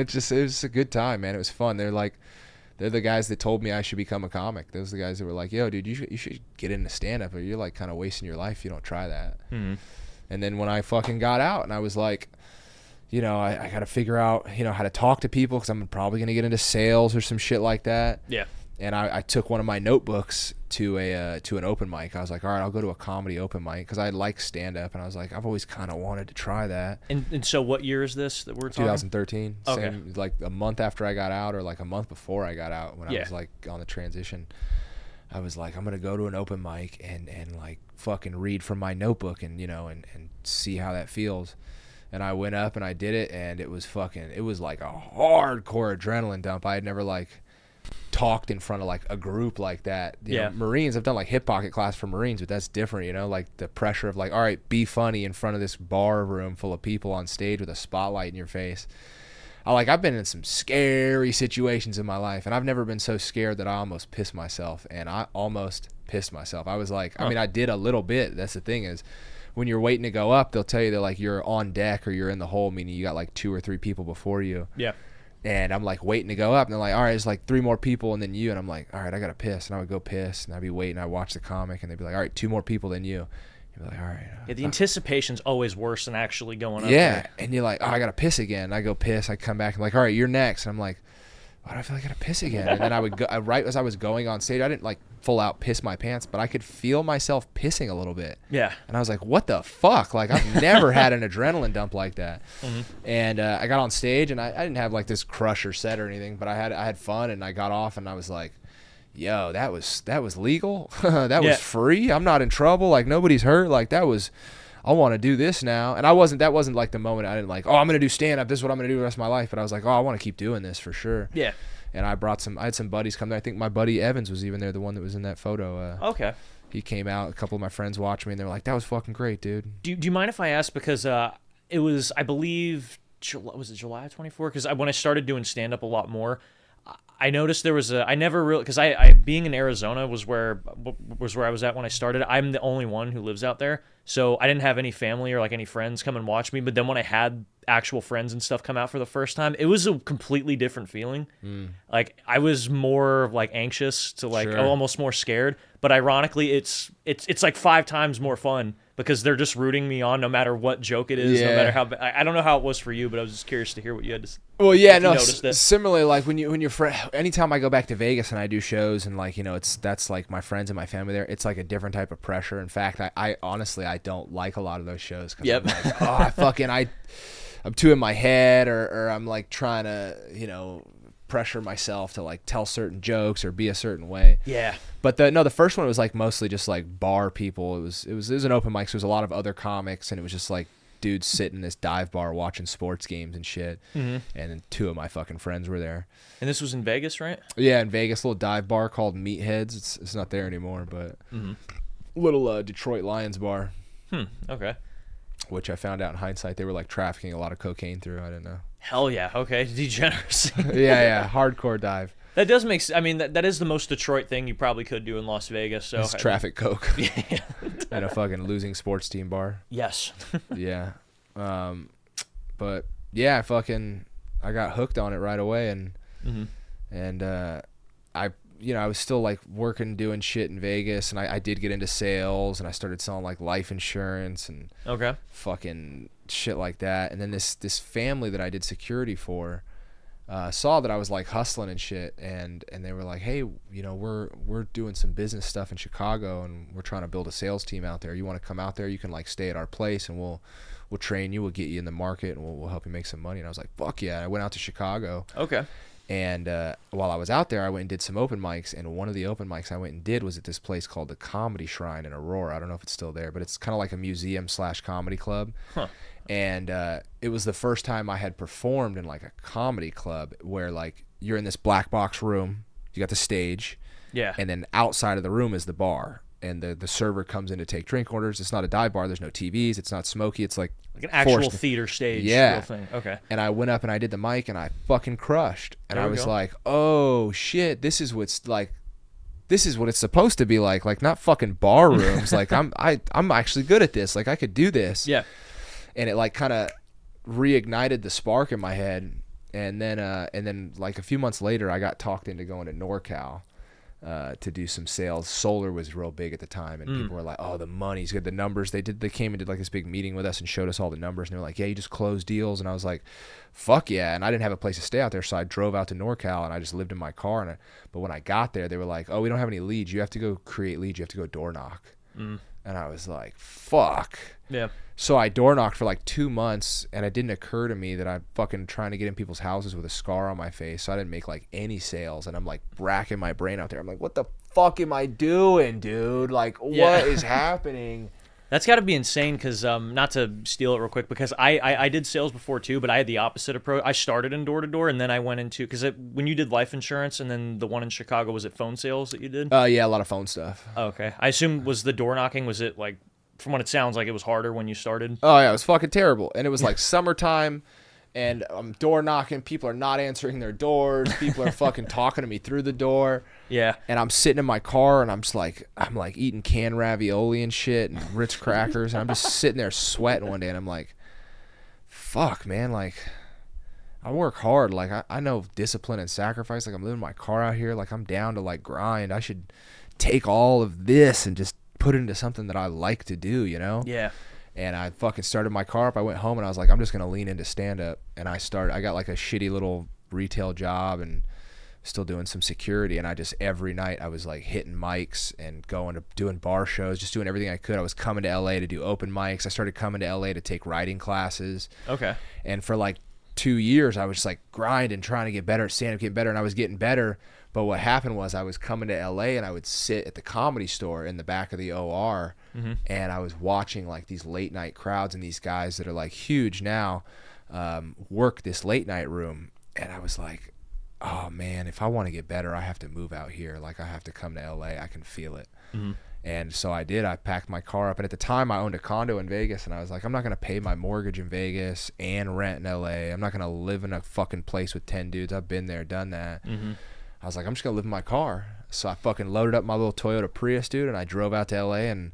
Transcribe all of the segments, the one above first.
It was a good time, man. It was fun. They're the guys that told me I should become a comic. Those are the guys that were like, yo, dude, you should get into stand-up, or you're like kind of wasting your life if you don't try that. Mm-hmm. And then when I fucking got out and I was like, you know, I got to figure out, you know, how to talk to people because I'm probably going to get into sales or some shit like that. Yeah. And I took one of my notebooks to an open mic. I was like, all right, I'll go to a comedy open mic because I like stand-up. And I was like, I've always kind of wanted to try that. And so what year is this that we're talking? 2013. Okay. Same, like a month after I got out or like a month before I got out when I was like on the transition. I was like, I'm going to go to an open mic and like fucking read from my notebook and, you know, and see how that feels. And I went up and I did it, and it was like a hardcore adrenaline dump. I had never like talked in front of like a group like that. You know, Marines, I've done like hip pocket class for Marines, but that's different, you know, like the pressure of like, all right, be funny in front of this bar room full of people on stage with a spotlight in your face. I've been in some scary situations in my life, and I've never been so scared that I almost pissed myself. And I almost pissed myself. I was like, I mean, I did a little bit. That's the thing is, when you're waiting to go up, they'll tell you that like you're on deck or you're in the hole, meaning you got like 2 or 3 people before you. Yeah. And I'm like waiting to go up, and they're like, all right, it's like 3 more people and then you. And I'm like, all right, I got to piss. And I would go piss, and I'd be waiting. I'd watch the comic, and they'd be like, all right, 2 more people than you. You'd be like, all right. Yeah, the anticipation's always worse than actually going up. Yeah. There. And you're like, oh, I got to piss again. I go piss. I come back. I'm like, all right, you're next. And I'm like, why do I feel like I got to piss again? And then I would go, right as I was going on stage, I didn't like full out piss my pants, but I could feel myself pissing a little bit. Yeah. And I was like, what the fuck? Like, I've never had an adrenaline dump like that. Mm-hmm. And I got on stage, and I didn't have like this crusher set or anything, but I had fun, and I got off, and I was like, yo, that was legal. That was free. I'm not in trouble. Like, nobody's hurt. Like, I want to do this now. And that wasn't like the moment I didn't like, oh, I'm going to do stand up. This is what I'm going to do the rest of my life. But I was like, oh, I want to keep doing this for sure. Yeah. And I had some buddies come there. I think my buddy Evans was even there, the one that was in that photo. Okay. He came out. A couple of my friends watched me, and they were like, that was fucking great, dude. Do you mind if I ask? Because it was, I believe, was it July 24? Because when I started doing stand up a lot more, I noticed there was I never really, because I being in Arizona was where I was at when I started. I'm the only one who lives out there, so I didn't have any family or like any friends come and watch me. But then when I had actual friends and stuff come out for the first time, it was a completely different feeling. Like I was more like anxious to like almost more scared. But ironically, it's like 5 times more fun because they're just rooting me on no matter what joke it is, no matter how. I don't know how it was for you, but I was just curious to hear what you had to. Well, yeah, no. Similarly, like when you're anytime I go back to Vegas and I do shows and like, you know, that's like my friends and my family there. It's like a different type of pressure. In fact, I honestly don't like a lot of those shows because I'm like, oh, I'm too in my head or I'm like trying to, you know, pressure myself to like tell certain jokes or be a certain way. Yeah. But the first one was like mostly just like bar people. It was an open mic, so there was a lot of other comics, and it was just like dudes sitting in this dive bar watching sports games and shit. Mm-hmm. And then 2 of my fucking friends were there. And this was in Vegas, right? Yeah, in Vegas, a little dive bar called Meatheads. It's not there anymore, but little Detroit Lions bar. Okay. Which I found out in hindsight they were like trafficking a lot of cocaine through. I didn't know. Hell yeah. Okay. Degeneracy. yeah. Hardcore dive. That does make sense. I mean, that is the most Detroit thing you probably could do in Las Vegas. So it's traffic coke. Yeah. And a fucking losing sports team bar. Yes. Yeah. But yeah, I got hooked on it right away, and I was still like working, doing shit in Vegas, and I did get into sales, and I started selling like life insurance and fucking shit like that. And then this family that I did security for saw that I was like hustling and shit, and they were like, hey, you know, we're doing some business stuff in Chicago, and we're trying to build a sales team out there. You want to come out there? You can like stay at our place, and we'll train you, we'll get you in the market, and we'll help you make some money. And I was like, fuck yeah. And I went out to Chicago. Okay. And while I was out there, I went and did some open mics, and one of the open mics I went and did was at this place called the Comedy Shrine in Aurora. I don't know if it's still there, but it's kind of like a museum/comedy club. Huh. And it was the first time I had performed in like a comedy club where like you're in this black box room, you got the stage, and then outside of the room is the bar, and the server comes in to take drink orders. It's not a dive bar. There's no TVs. It's not smoky. It's like an actual theater stage. Yeah. Thing. Okay. And I went up and I did the mic, and I fucking crushed. And I was like, oh shit, this is what it's supposed to be like not fucking bar rooms. Like I'm actually good at this. Like I could do this. Yeah. And it like kind of reignited the spark in my head. And then like a few months later, I got talked into going to NorCal to do some sales. Solar was real big at the time, and people were like, "Oh, the money's good, the numbers." They came and did like this big meeting with us and showed us all the numbers, and they were like, "Yeah, you just closed deals." And I was like, "Fuck yeah!" And I didn't have a place to stay out there, so I drove out to NorCal and I just lived in my car. But when I got there, they were like, "Oh, we don't have any leads. You have to go create leads. You have to go door knock." And I was like, "Fuck." Yeah. So I door knocked for like 2 months, and it didn't occur to me that I'm fucking trying to get in people's houses with a scar on my face. So I didn't make like any sales, and I'm like racking my brain out there. I'm like, what the fuck am I doing, dude? Like, what is happening? That's got to be insane because, not to steal it real quick, because I did sales before too, but I had the opposite approach. I started in door-to-door, and then I went into, because when you did life insurance, and then the one in Chicago, was it phone sales that you did? Yeah, a lot of phone stuff. Oh, okay. I assume, was the door knocking, was it like, from what it sounds like, it was harder when you started? Oh, yeah, it was fucking terrible. And it was like summertime, and I'm door knocking. People are not answering their doors. People are fucking talking to me through the door. Yeah. And I'm sitting in my car, and I'm like eating canned ravioli and shit and Ritz crackers. And I'm just sitting there sweating one day, and I'm like, fuck, man. Like, I work hard. Like, I know discipline and sacrifice. Like, I'm living my car out here. Like, I'm down to, like, grind. I should take all of this and just put it into something that I like to do, you know? Yeah. And I fucking started my car up. I went home, and I was like, I'm just going to lean into stand-up. And I got, like, a shitty little retail job and still doing some security. And I just, every night, I was, like, hitting mics and going to doing bar shows, just doing everything I could. I was coming to L.A. to do open mics. I started coming to L.A. to take writing classes. Okay. And for, like, 2 years, I was just, like, grinding, trying to get better at stand-up, getting better. And I was getting better. But what happened was I was coming to L.A. and I would sit at the Comedy Store in the back of the OR, and I was watching like these late night crowds and these guys that are like huge now work this late night room. And I was like, oh man, if I want to get better, I have to move out here. Like I have to come to L.A. I can feel it. And so I did. I packed my car up. And at the time I owned a condo in Vegas, and I was like, I'm not going to pay my mortgage in Vegas and rent in L.A. I'm not going to live in a fucking place with 10 dudes. I've been there, done that. I was like, I'm just going to live in my car. So I fucking loaded up my little Toyota Prius, dude, and I drove out to L.A. and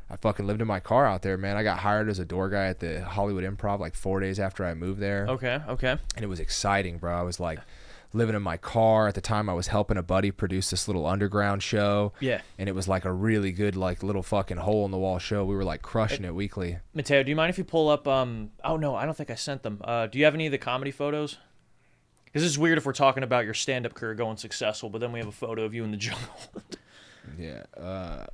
I fucking lived in my car out there, man. I got hired as a door guy at the Hollywood Improv like 4 days after I moved there. Okay. And it was exciting, bro. I was like living in my car. At the time, I was helping a buddy produce this little underground show. Yeah. And it was like a really good, like little fucking hole in the wall show. We were like crushing it weekly. Mateo, do you mind if you pull up, oh no, I don't think I sent them. Do you have any of the comedy photos? Because it's weird if we're talking about your stand-up career going successful, but then we have a photo of you in the jungle. Yeah. No,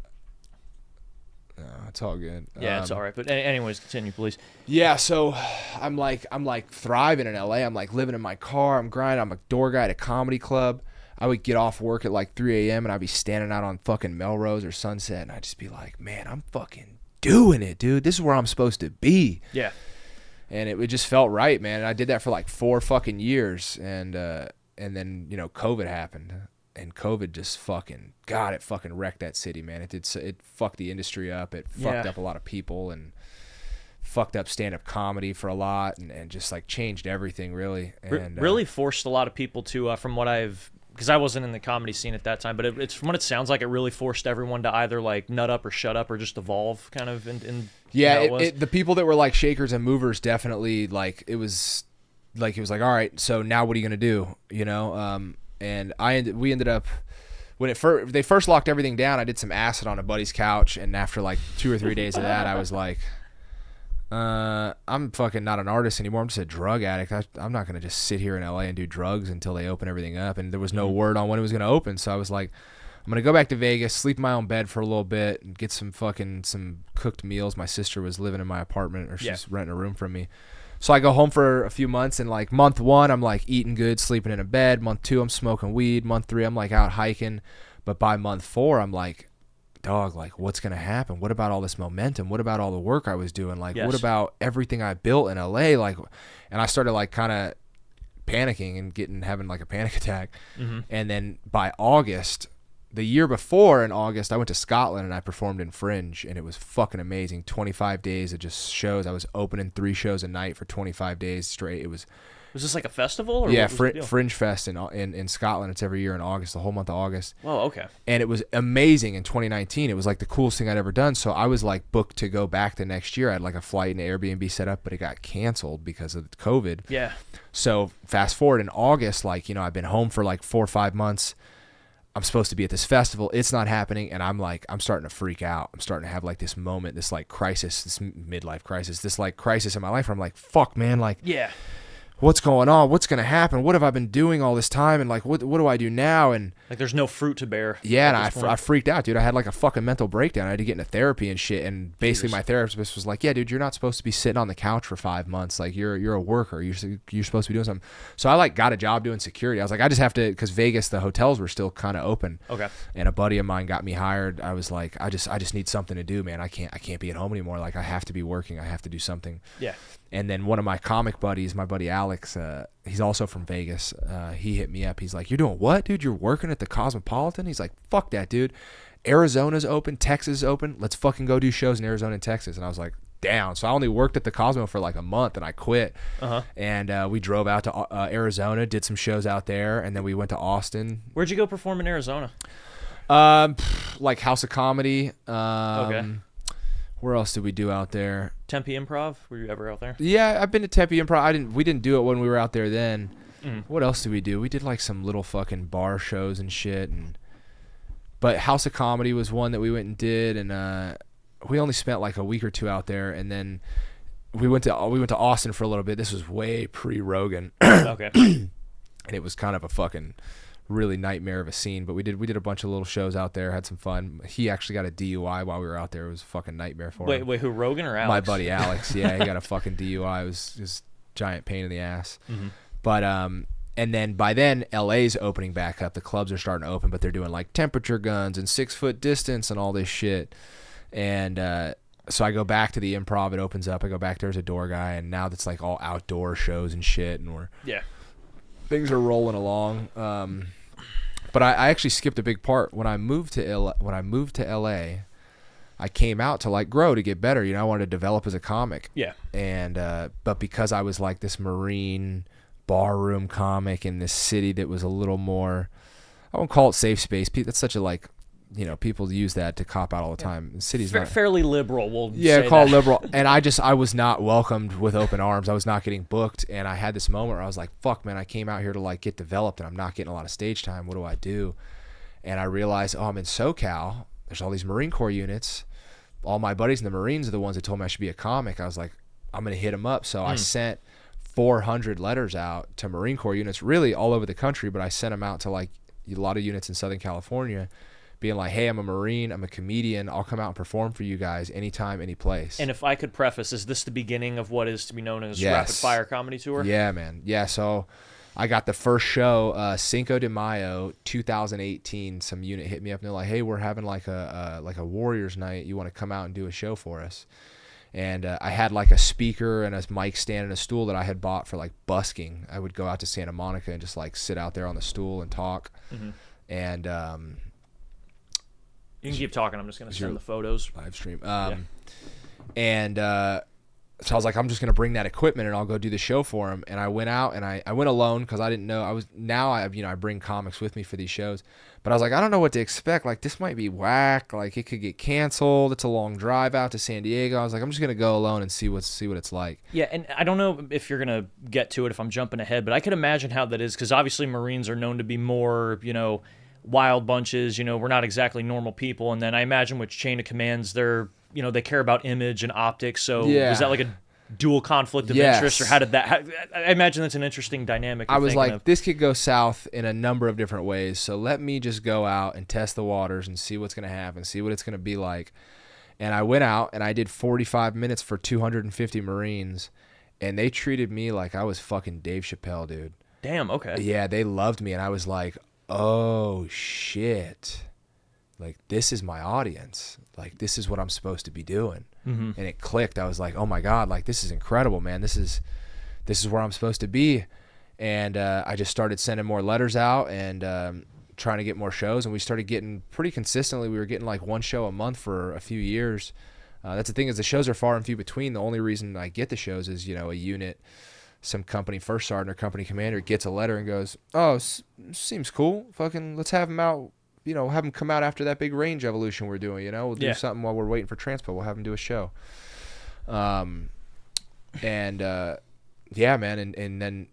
it's all good. Yeah, it's all right. But anyways, continue, please. Yeah, so I'm like thriving in LA. I'm like living in my car. I'm grinding. I'm a door guy at a comedy club. I would get off work at like 3 a.m. and I'd be standing out on fucking Melrose or Sunset, and I'd just be like, man, I'm fucking doing it, dude. This is where I'm supposed to be. Yeah. And it just felt right, man. And I did that for like 4 fucking years, and then COVID happened, and COVID just fucking it fucking wrecked that city, man. It fucked the industry up. It fucked up a lot of people and fucked up stand-up comedy for a lot, and just like changed everything really. And really forced a lot of people to, from what because I wasn't in the comedy scene at that time, but it's from what it sounds like, it really forced everyone to either like nut up or shut up or just evolve kind of in yeah, the people that were like shakers and movers definitely like it was like all right, so now what are you gonna do, and we ended up when they first locked everything down. I did some acid on a buddy's couch, and after like 2 or 3 days of that, I was like, I'm fucking not an artist anymore. I'm just a drug addict. I'm not going to just sit here in LA and do drugs until they open everything up. And there was no word on when it was going to open. So I was like, I'm going to go back to Vegas, sleep in my own bed for a little bit, and get some cooked meals. My sister was living in my apartment, or she's renting a room from me. So I go home for a few months, and like month 1, I'm like eating good, sleeping in a bed. Month 2, I'm smoking weed. Month 3, I'm like out hiking. But by month 4, I'm like, dog, like what's going to happen? What about all this momentum? What about all the work I was doing? Like, what about everything I built in LA? Like, and I started like kind of panicking and having like a panic attack. And then by August, the year before in August, I went to Scotland and I performed in Fringe, and it was fucking amazing. 25 days of just shows. I was opening 3 shows a night for 25 days straight. It was Was this like a festival? Or Yeah, what was the deal? Fringe Fest in Scotland. It's every year in August, the whole month of August. Oh, okay. And it was amazing in 2019. It was like the coolest thing I'd ever done. So I was like booked to go back the next year. I had like a flight and Airbnb set up, but it got canceled because of COVID. Yeah. So fast forward in August, like, you know, I've been home for like 4 or 5 months. I'm supposed to be at this festival. It's not happening. And I'm starting to freak out. I'm starting to have like this moment, this like crisis, this midlife crisis, this like crisis in my life where I'm like, fuck, man, like, Yeah. what's going on? What's going to happen? What have I been doing all this time? And like, what do I do now? And Like there's no fruit to bear. yeah, and I freaked out, dude. I had like a fucking mental breakdown. I had to get into therapy and shit. And basically my therapist was like, yeah, dude, you're not supposed to be sitting on the couch for 5 months. Like you're a worker. You're supposed to be doing something. So I like got a job doing security. I was like, I just have to, because Vegas, the hotels were still kind of open. Okay. And a buddy of mine got me hired. I was like, I just need something to do, man. I can't be at home anymore. Like I have to be working. I have to do something. Yeah. And then one of my comic buddies, my buddy Alex, he's also from Vegas. He hit me up. He's like, you're doing what, dude? You're working at the Cosmopolitan? He's like, fuck that, dude. Arizona's open. Texas is open. Let's fucking go do shows in Arizona and Texas. And I was like, down. So I only worked at the Cosmo for like a month and I quit. Uh-huh. And we drove out to Arizona, did some shows out there. And then we went to Austin. Where'd you go perform in Arizona? Like House of Comedy. Okay. Where else did we do out there? Tempe Improv? Were you ever out there? Yeah, I've been to Tempe Improv. We didn't do it when we were out there then. What else did we do? We did like some little fucking bar shows and shit. But House of Comedy was one that we went and did, and we only spent like a week or two out there, and then we went to Austin for a little bit. This was way pre-Rogan. Okay. And it was kind of a fucking really nightmare of a scene, but we did a bunch of little shows out there, had some fun. He actually got a DUI while we were out there. It was a fucking nightmare for him. Wait, who, Rogan or Alex? My buddy Alex. Yeah, he got a fucking DUI. It was just giant pain in the ass. But and then by then LA's opening back up. The clubs are starting to open, but they're doing like temperature guns and 6 foot distance and all this shit. And so I go back to the Improv. It opens up. I go back. There's a door guy, and now that's like all outdoor shows and shit, and things are rolling along. But I actually skipped a big part. When I moved to LA, I came out to like grow, to get better. You know, I wanted to develop as a comic. Yeah. And but because I was like this Marine barroom comic in this city that was a little more, I won't call it safe space. That's such a like, you know, people use that to cop out all the time. The city's not fairly liberal. We'll say call it liberal. And I was not welcomed with open arms. I was not getting booked, and I had this moment where I was like, "Fuck, man! I came out here to like get developed, and I'm not getting a lot of stage time. What do I do?" And I realized, oh, I'm in SoCal. There's all these Marine Corps units. All my buddies in the Marines are the ones that told me I should be a comic. I was like, I'm gonna hit them up. So I sent 400 letters out to Marine Corps units, really all over the country, but I sent them out to like a lot of units in Southern California, being like, hey, I'm a Marine, I'm a comedian, I'll come out and perform for you guys anytime, any place. And if I could preface, is this the beginning of what is to be known as Rapid Fire Comedy Tour? Yeah, man. Yeah, so I got the first show, Cinco de Mayo, 2018. Some unit hit me up and they're like, hey, we're having like a Warriors night. You want to come out and do a show for us? And I had like a speaker and a mic stand and a stool that I had bought for like busking. I would go out to Santa Monica and just like sit out there on the stool and talk. And you can keep talking. I'm just going to send the photos. Live stream. And so I was like, I'm just going to bring that equipment and I'll go do the show for him. And I went out and I went alone because I didn't know. I bring comics with me for these shows. But I was like, I don't know what to expect. Like, this might be whack. Like, it could get canceled. It's a long drive out to San Diego. I was like, I'm just going to go alone and see what it's like. Yeah, and I don't know if you're going to get to it if I'm jumping ahead, but I could imagine how that is because obviously Marines are known to be more, wild bunches. We're not exactly normal people. And then I imagine with chain of commands, they care about image and optics. So was that like a dual conflict of interest, or how did that? I imagine that's an interesting dynamic. I was like, this could go south in a number of different ways. So let me just go out and test the waters and see what's going to happen, see what it's going to be like. And I went out and I did 45 minutes for 250 Marines, and they treated me like I was fucking Dave Chappelle, dude. Damn. Okay. Yeah, they loved me, and I was like, oh shit. Like, this is my audience. Like, this is what I'm supposed to be doing. And it clicked. I was like, oh my God, like, this is incredible, man. This is where I'm supposed to be. And I just started sending more letters out and trying to get more shows. And we started getting pretty consistently. We were getting like one show a month for a few years. That's the thing, is the shows are far and few between. The only reason I get the shows is, a unit some company first sergeant or company commander gets a letter and goes, oh, seems cool. Fucking let's have him out, have him come out after that big range evolution we're doing, we'll do something while we're waiting for transpo. We'll have him do a show. Yeah, man. And then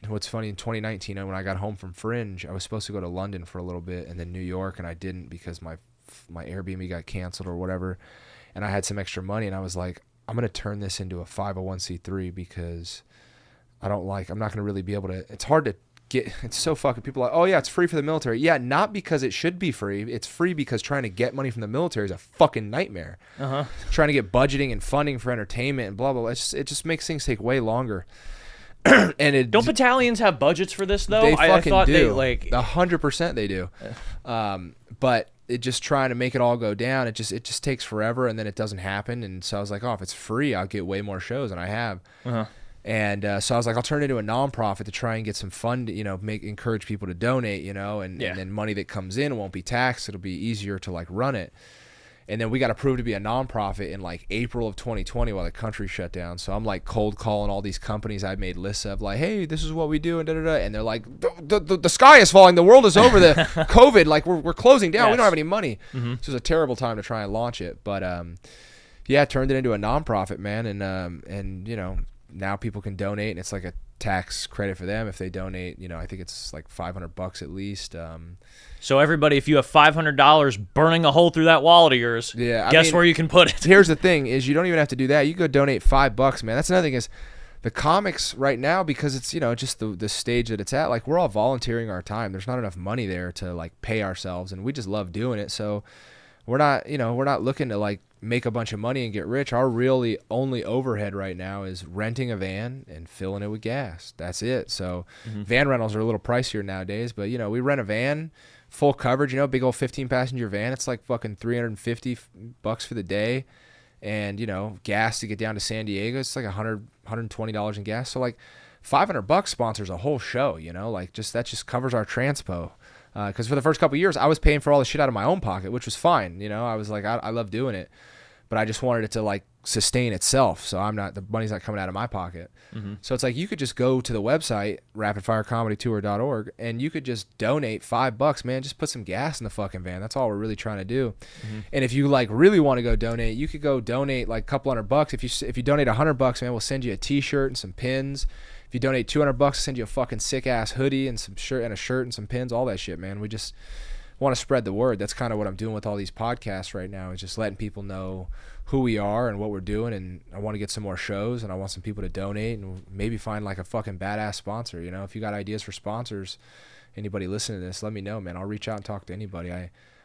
what's funny, in 2019, when I got home from Fringe, I was supposed to go to London for a little bit and then New York, and I didn't because my Airbnb got canceled or whatever. And I had some extra money, and I was like, I'm going to turn this into a 501c3 because I'm not going to really be able to, it's hard to get, it's so fucking, people are like, oh yeah, it's free for the military. Yeah, not because it should be free. It's free because trying to get money from the military is a fucking nightmare. Trying to get budgeting and funding for entertainment and blah, blah, blah. It just makes things take way longer. And don't battalions have budgets for this though? They fucking I thought do. They like 100% they do. But it just trying to make it all go down. It just takes forever, and then it doesn't happen. And so I was like, oh, if it's free, I'll get way more shows than I have. And so I was like, I'll turn it into a nonprofit to try and get some fund, encourage people to donate, and then money that comes in won't be taxed. It'll be easier to like run it. And then we got approved to be a nonprofit in like April of 2020 while the country shut down. So I'm like cold calling all these companies I made lists of, like, hey, this is what we do, and da-da-da. And they're like, the sky is falling. The world is over. The COVID, like we're closing down. Yes. We don't have any money. So it was a terrible time to try and launch it. But yeah, turned it into a nonprofit, man. And now people can donate, and it's like a tax credit for them if they donate. I think it's like $500 at least. So everybody, if you have $500 burning a hole through that wallet of yours, guess where you can put it. Here's the thing: is you don't even have to do that. You go donate $5, man. That's another thing is the comics right now, because it's just the stage that it's at. Like, we're all volunteering our time. There's not enough money there to like pay ourselves, and we just love doing it. So we're not looking to like make a bunch of money and get rich. Our really only overhead right now is renting a van and filling it with gas. That's it. So van rentals are a little pricier nowadays, but we rent a van, full coverage, big old 15-passenger van. It's like fucking $350 for the day. And, gas to get down to San Diego, it's like $120 in gas. So like $500 sponsors a whole show, like that just covers our transpo. Because for the first couple of years, I was paying for all the shit out of my own pocket, which was fine. I was like, I love doing it, but I just wanted it to like sustain itself. So the money's not coming out of my pocket. So it's like, you could just go to the website, rapidfirecomedytour.org, and you could just donate $5, man. Just put some gas in the fucking van. That's all we're really trying to do. And if you like really want to go donate, you could go donate like a couple $100. If you donate $100, man, we'll send you a t-shirt and some pins. If you donate $200, we'll send you a fucking sick ass hoodie and some shirt and a shirt and some pins, all that shit, man. We just want to spread the word. That's kind of what I'm doing with all these podcasts right now, is just letting people know who we are and what we're doing. And I want to get some more shows, and I want some people to donate and maybe find like a fucking badass sponsor. If you got ideas for sponsors, anybody listening to this, let me know, man. I'll reach out and talk to anybody.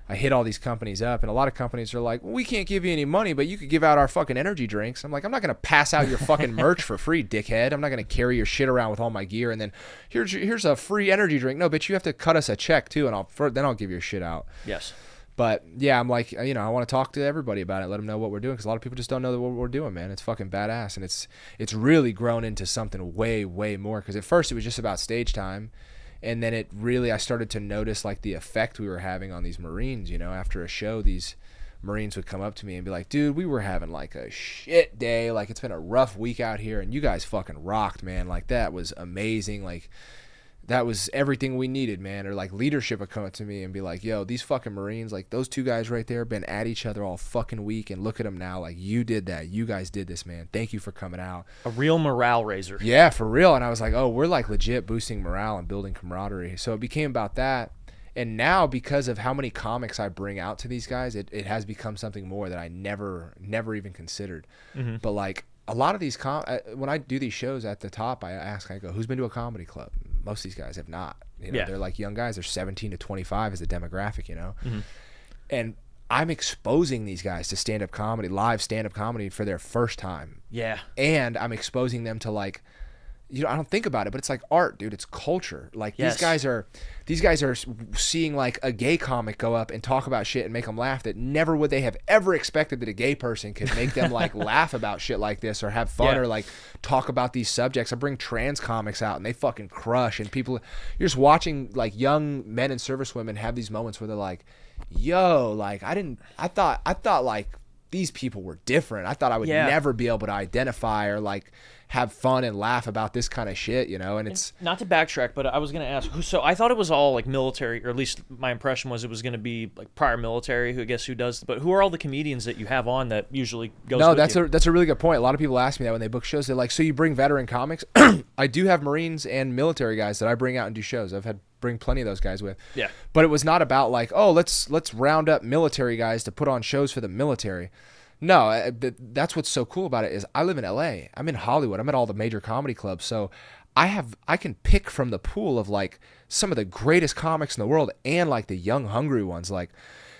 I hit all these companies up, and a lot of companies are like, well, we can't give you any money, but you could give out our fucking energy drinks. I'm like, I'm not going to pass out your fucking merch for free, dickhead. I'm not going to carry your shit around with all my gear, and then here's a free energy drink. No, bitch, you have to cut us a check too, and then I'll give your shit out. Yes. But yeah, I'm like, I want to talk to everybody about it, let them know what we're doing, because a lot of people just don't know what we're doing, man. It's fucking badass, and it's really grown into something way, way more, because at first it was just about stage time. And then I started to notice like the effect we were having on these Marines. After a show, these Marines would come up to me and be like, dude, we were having like a shit day. Like, it's been a rough week out here, and you guys fucking rocked, man. Like, that was amazing. Like, that was everything we needed, man. Or like leadership would come up to me and be like, yo, these fucking Marines, like those two guys right there, been at each other all fucking week, and look at them now. Like, you did that. You guys did this, man. Thank you for coming out. A real morale raiser. Yeah, for real. And I was like, oh, we're like legit boosting morale and building camaraderie. So it became about that. And now, because of how many comics I bring out to these guys, it has become something more that I never even considered. But like, a lot of these when I do these shows at the top, I go, who's been to a comedy club? Most of these guys have not. They're like young guys. They're 17 to 25 as a demographic, And I'm exposing these guys to stand-up comedy, live stand-up comedy for their first time. Yeah. And I'm exposing them to like, I don't think about it, but it's like art, dude. It's culture. Like, yes. These guys are seeing like a gay comic go up and talk about shit and make them laugh that never would they have ever expected that a gay person could make them like laugh about shit like this or have fun or like talk about these subjects. I bring trans comics out and they fucking crush, and you're just watching like young men and servicewomen have these moments where they're like, yo, like I thought like these people were different. I thought I would never be able to identify or like have fun and laugh about this kind of shit, you know. And it's not to backtrack, but I was gonna ask who. So I thought it was all like military, or at least my impression was it was gonna be like prior military. Who I guess who does? But who are all the comedians that you have on that usually goes? No, with that's you? that's a really good point. A lot of people ask me that when they book shows. They're like, "So you bring veteran comics?" I do have Marines and military guys that I bring out and do shows. I've had bring plenty of those guys with. Yeah. But it was not about like, oh, let's round up military guys to put on shows for the military. No, that's what's so cool about it is I live in LA. I'm in Hollywood. I'm at all the major comedy clubs. So I can pick from the pool of like some of the greatest comics in the world and like the young, hungry ones. Like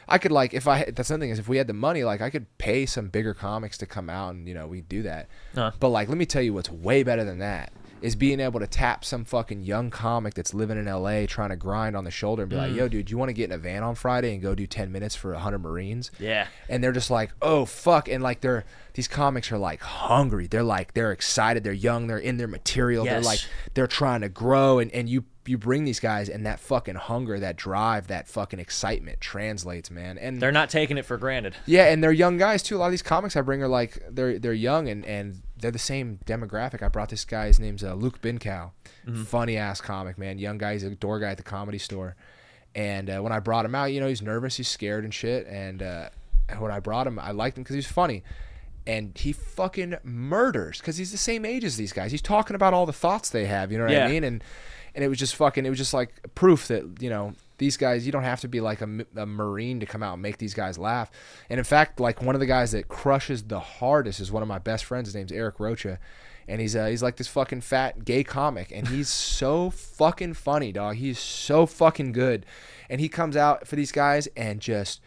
I could like, that's something is if we had the money, like I could pay some bigger comics to come out and, you know, we do that. But like, let me tell you what's way better than that is being able to tap some fucking young comic that's living in LA trying to grind on the shoulder and be like, yo, dude, you want to get in a van on Friday and go do 10 minutes for 100 Marines? Yeah. And they're just like, oh, fuck. And like these comics are like hungry. They're excited. They're young. They're in their material. Yes. They're trying to grow. And you bring these guys and that fucking hunger, that drive, that fucking excitement translates, man. And they're not taking it for granted. Yeah. And they're young guys too. A lot of these comics I bring are like, they're young and they're the same demographic. I brought this guy. His name's Luke Binkow. Funny ass comic, man. Young guy. He's a door guy at the Comedy Store. And when I brought him out, you know, he's nervous. He's scared and shit. And when I brought him, I liked him because he's funny. And he fucking murders because he's the same age as these guys. He's talking about all the thoughts they have. You know what I mean? And it was just like proof that, you know, these guys, you don't have to be like a Marine to come out and make these guys laugh. And in fact, like one of the guys that crushes the hardest is one of my best friends. His name's Eric Rocha. And he's like this fucking fat gay comic. And he's so fucking funny, dog. He's so fucking good. And he comes out for these guys and just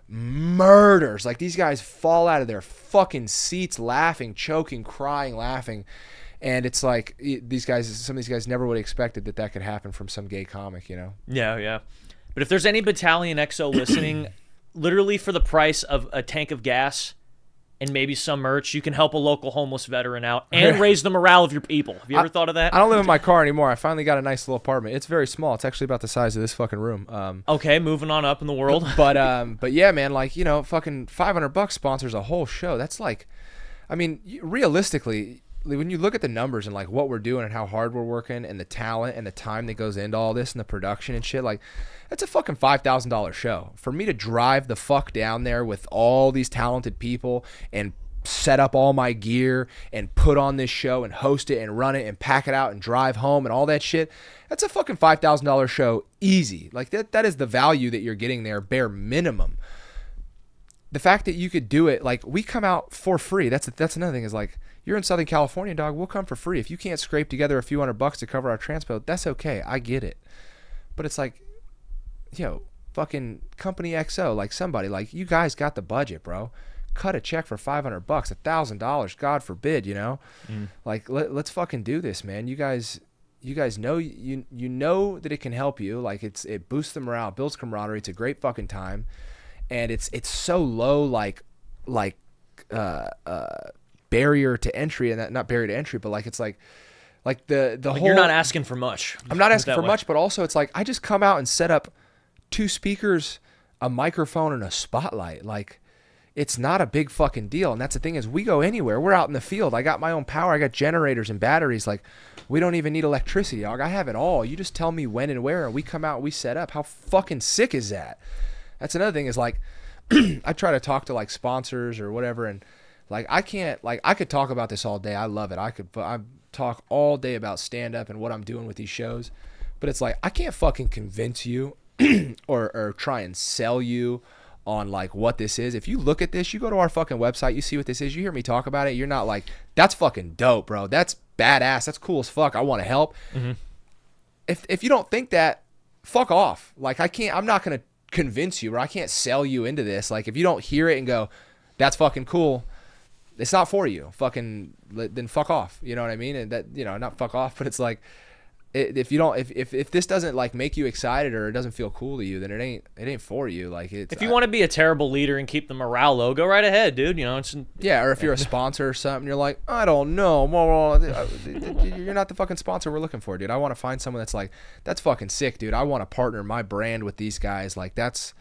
murders. Like these guys fall out of their fucking seats laughing, choking, crying, laughing. And it's like some of these guys never would have expected that could happen from some gay comic, you know? Yeah. But if there's any Battalion XO listening, literally for the price of a tank of gas and maybe some merch, you can help a local homeless veteran out and raise the morale of your people. Have you ever thought of that? I don't live in my car anymore. I finally got a nice little apartment. It's very small. It's actually about the size of this fucking room. Okay, moving on up in the world. But yeah, man, like, you know, fucking $500 sponsors a whole show. That's like, I mean, realistically, when you look at the numbers and like what we're doing and how hard we're working and the talent and the time that goes into all this and the production and shit, like that's a fucking $5,000 show. For me to drive the fuck down there with all these talented people and set up all my gear and put on this show and host it and run it and pack it out and drive home and all that shit, that's a fucking $5,000 show easy. Like that is the value that you're getting there, bare minimum. The fact that you could do it, like we come out for free. That's another thing is like, you're in Southern California, dog, we'll come for free. If you can't scrape together a few $100 to cover our transport, that's okay. I get it. But it's like, yo, fucking Company XO, like somebody, like you guys got the budget, bro. Cut a check for $500, $1,000, God forbid, you know? Like let's fucking do this, man. You guys know you know that it can help you. Like it boosts the morale, builds camaraderie. It's a great fucking time. And it's so low barrier to entry, and that not barrier to entry, but like it's like the whole. You're not asking for much. I'm not asking for much, but also it's like I just come out and set up 2 speakers, a microphone, and a spotlight. Like it's not a big fucking deal. And that's the thing is we go anywhere. We're out in the field. I got my own power. I got generators and batteries. Like we don't even need electricity, dog. I have it all. You just tell me when and where, and we come out and we set up. How fucking sick is that? That's another thing is like I try to talk to like sponsors or whatever, and like I could talk about this all day. I love it. I talk all day about stand up and what I'm doing with these shows, but it's like I can't fucking convince you or try and sell you on like what this is. If you look at this, you go to our fucking website, you see what this is, you hear me talk about it, you're not like, that's fucking dope, bro. That's badass. That's cool as fuck. I want to help. If you don't think that, fuck off. Like I'm not going to convince you, or I can't sell you into this. Like if you don't hear it and go, that's fucking cool, it's not for you. Fucking then fuck off. You know what I mean? And that, you know, not fuck off, but it's like if you don't, if this doesn't like make you excited or it doesn't feel cool to you, then it ain't for you. Like it's, if you want to be a terrible leader and keep the morale low, go right ahead, dude. You know, it's yeah. Or if you're a sponsor or something, you're like, I don't know, well, you're not the fucking sponsor we're looking for, dude. I want to find someone that's like, that's fucking sick, dude. I want to partner my brand with these guys. Like that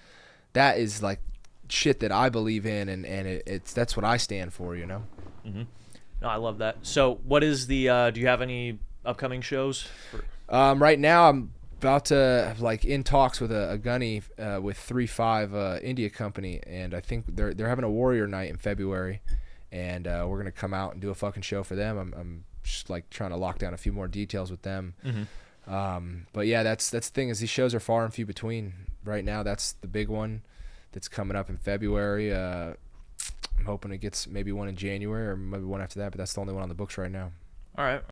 is like shit that I believe in, and that's what I stand for, you know. No, I love that. So what is the do you have any upcoming shows Right now I'm about to like in talks with a gunny with 3-5 India company, and I think they're having a warrior night in February, and we're gonna come out and do a fucking show for them. I'm just like trying to lock down a few more details with them. But yeah, that's the thing, is these shows are far and few between right now. That's the big one that's coming up in February. I'm hoping it gets maybe one in January or maybe one after that, but that's the only one on the books right now. All right.